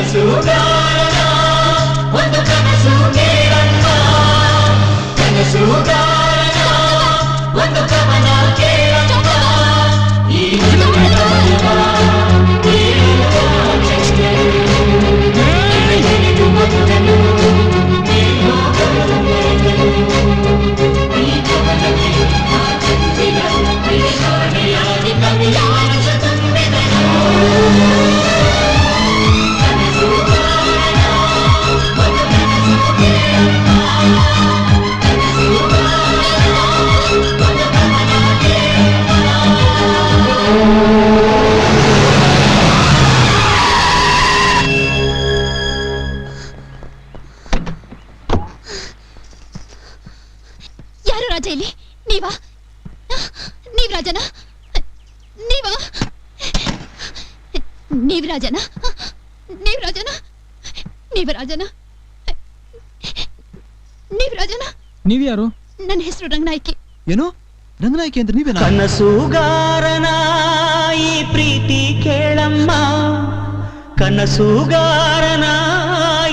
ಕನಸುಗಾರನ ಒಂದು ಕನಸು ಕೇಳಮ್ಮ ಕನಸುಗಾರನ ಒಂದು ಕವನ ಕೇಳಮ್ಮ ಈ ನೀವ್ಯಾರು? ನನ್ನ ಹೆಸರು ರಂಗನಾಯ್ಕಿ. ಏನು ರಂಗನಾಯ್ಕಿ ಅಂದ್ರೆ ನೀವೇನಾ? ಕನಸುಗಾರನ ಈ ಪ್ರೀತಿ ಕೇಳಮ್ಮ ಕನಸುಗಾರನ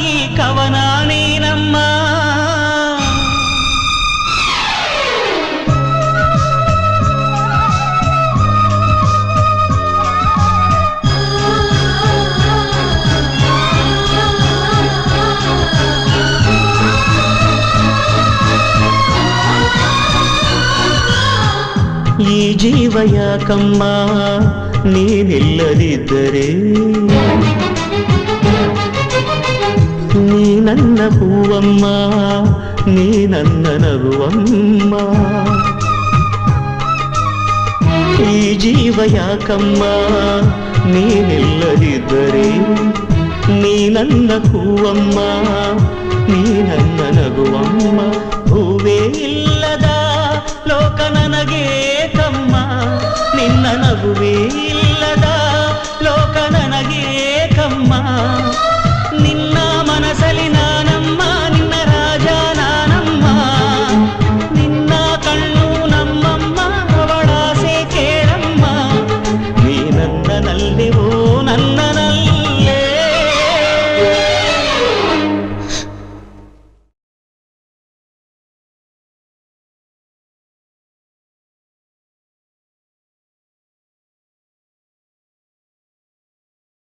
ಈ ಕವನ ನೀನಮ್ಮ ಈ ಜೀವ ಯಾಕಮ್ಮ ನೀನಿಲ್ಲದಿದ್ದರೆ ನೀ ನನ್ನ ಹೂವಮ್ಮ ನೀ ನನ್ನ ನಗುವಮ್ಮ ಈ ಜೀವ ಯಾಕಮ್ಮ ನೀನಿಲ್ಲದಿದ್ದರೆ ನೀ ನನ್ನ ಹೂವಮ್ಮ ನೀ ನನ್ನ ನಗುವಮ್ಮ ಹೂವೇ ಇಲ್ಲದ ಲೋಕ ನನಗೆ ಕಮ್ಮ ನಿನ್ನ ನಗುವೇ